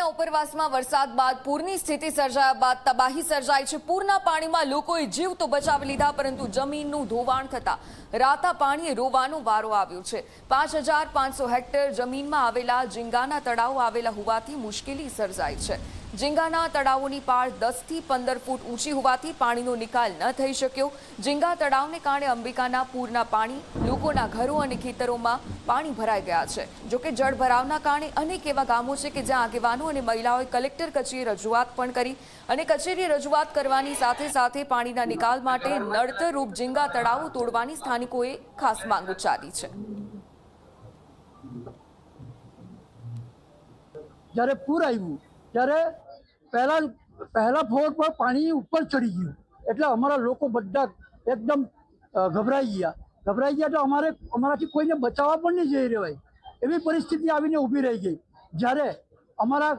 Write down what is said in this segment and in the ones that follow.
નવસારીના ઉપરવાસમાં વરસાદ બાદ પૂરની સ્થિતિ સર્જાયા બાદ તબાહી સર્જાઈ છે। પૂરના પાણીમાં લોકોએ જીવ તો બચાવી લીધા, પરંતુ જમીનનું ધોવાણ થતા રાતા પાણીએ રોવાનો વારો આવ્યો છે। 5500 હેક્ટર જમીનમાં આવેલા ઝીંગાના તળાવ આવેલા હોવાથી મુશ્કેલી સર્જાઈ છે। ઝીંગાના તળાવોની પાળ 10 થી 15 ફૂટ ઊંચી હોવાથી પાણીનો નિકાલ ન થઈ શક્યો। ઝીંગા તળાવને કારણે અંબિકાના પૂરના પાણી લોકોના ઘરો અને ખેતરોમાં પાણી ભરાઈ ગયા છે। જોકે જળભરાવના કારણે અનેક એવા ગામો છે કે જ્યાં આગેવાનો અને મહિલાઓએ કલેક્ટર કચેરીએ રજૂઆત પણ કરી અને કચેરીએ રજૂઆત કરવાની સાથે સાથે પાણીના નિકાલ માટે નડતરરૂપ ઝીંગા તળાવો તોડવાની સ્થાનિકોએ ખાસ માંગ ઉચ્ચારી છે। જ્યારે પૂર આવ્યું ત્યારે પહેલા ફ્લોર પર પાણી ઉપર ચડી ગયું, એટલે અમારા લોકો બધા એકદમ ગભરાઈ ગયા તો અમારાથી કોઈને બચાવવા પણ નહીં જઈ રહેવાય એવી પરિસ્થિતિ આવીને ઊભી રહી ગઈ। જ્યારે અમારા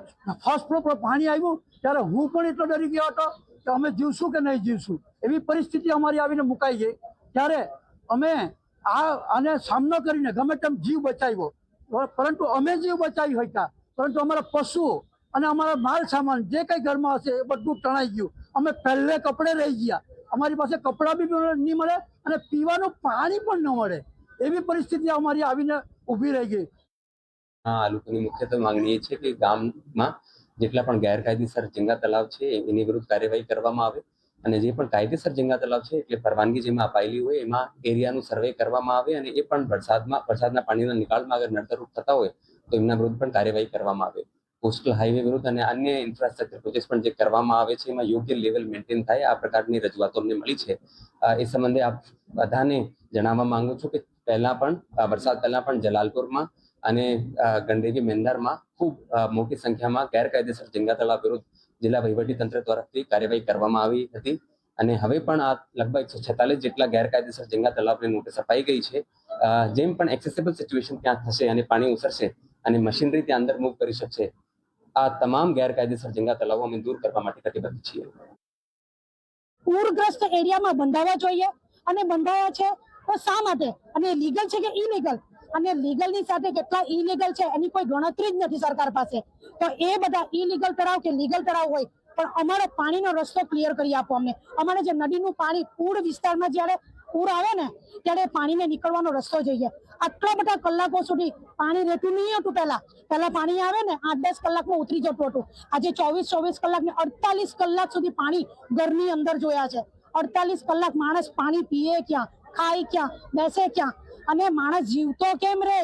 ફર્સ્ટ ફ્લોર પર પાણી આવ્યું ત્યારે હું પણ એટલો ડરી ગયો હતો કે અમે જીવશું કે નહીં જીવશું એવી પરિસ્થિતિ અમારી આવીને મુકાઈ ગઈ। ત્યારે અમે આને સામનો કરીને ગમે તેમ જીવ બચાવ્યો, પરંતુ અમે જીવ બચાવી શક્યા, પરંતુ અમારા પશુઓ અને અમારા માલ સામાન જે કંઈ ઘરમાં હશે એ બધું તણાઈ ગયું। અમે પહેલે કપડે રહી ગયા, અમારી પાસે કપડાં બી નહીં મળે અને પીવાનું પાણી પણ ન મળે એવી પરિસ્થિતિ અમારી આવીને ઊભી રહી ગઈ। આ લોકોની મુખ્યત્વે માંગણી એ છે કે ગામમાં જેટલા પણ ગેરકાયદેસર ઝીંગા તળાવ છે એની વિરુદ્ધ કાર્યવાહી કરવામાં આવે અને જે પણ કાયદેસર ઝીંગા તળાવ છે એટલે પરવાનગી જેમાં અપાયેલી હોય એમાં એરિયાનું સર્વે કરવામાં આવે અને એ પણ વરસાદના પાણીના નિકાલમાં અગર નડતરરૂપ થતા હોય તો એમના વિરુદ્ધ પણ કાર્યવાહી કરવામાં આવે। કોસ્ટલ હાઈવે વિરુદ્ધ અને અન્ય ઇન્ફ્રાસ્ટ્રક્ચર પ્રોજેક્ટ પણ જે કરવામાં આવે છે એમાં યોગ્ય લેવલ મેન્ટેન થાય આ પ્રકારની રજૂઆતો અમને મળી છે। એ સંબંધે આપ બધાને જણાવવા માંગુ છું કે વરસાદ પહેલા પણ જલાલપુરમાં અને ગંડેવી મેંદારમાં ખૂબ મોટી સંખ્યામાં ગેરકાયદેસર ઝીંગા તળાવ વિરુદ્ધ જિલ્લા વહીવટીતંત્ર દ્વારાથી કાર્યવાહી કરવામાં આવી હતી અને હવે પણ આ લગભગ 46 જેટલા ગેરકાયદેસર ઝીંગા તળાવની નોટિસ અપાઈ ગઈ છે। જેમ પણ એક્સેસિબલ સિચ્યુએશન ત્યાં થશે અને પાણી ઉતરશે અને મશીનરી ત્યાં અંદર મૂવ કરી શકશે, આ તમામ ગેરકાયદેસર ઝીંગા તળાવો અમે દૂર કરવા માટે કટિબદ્ધ છીએ। પૂરગ્રસ્ત એરિયામાં બંધાવા જોઈએ અને બંધાયા છે તો શા માટે, અને લીગલ છે કે ઇલીગલ, અને લીગલની સાથે કેટલા ઇલીગલ છે એની કોઈ ગણતરી જ નથી સરકાર પાસે। તો એ બધા ઇલીગલ તળાવ કે લીગલ તળાવ હોય પણ અમારો પાણીનો રસ્તો ક્લિયર કરી આપો અમને। અમારે જે નદીનું પાણી પૂર વિસ્તારમાં જ્યારે પૂર આવે ને ત્યારે પાણીને નીકળવાનો રસ્તો જોઈએ। આટલા બધા કલાકો સુધી પાણી રહેતું નહીં હતું। પહેલા પાણી આવે ને 8-10 કલાકમાં ઉતરી જતું હતું। આજે 24 કલાક ને 48 કલાક સુધી પાણી ઘરની અંદર જોયા છે। 48 કલાક માણસ પાણી પીએ ક્યાં, ખાય ક્યાં, બેસે ક્યાં, અને માણસ જીવતો કેમ રહે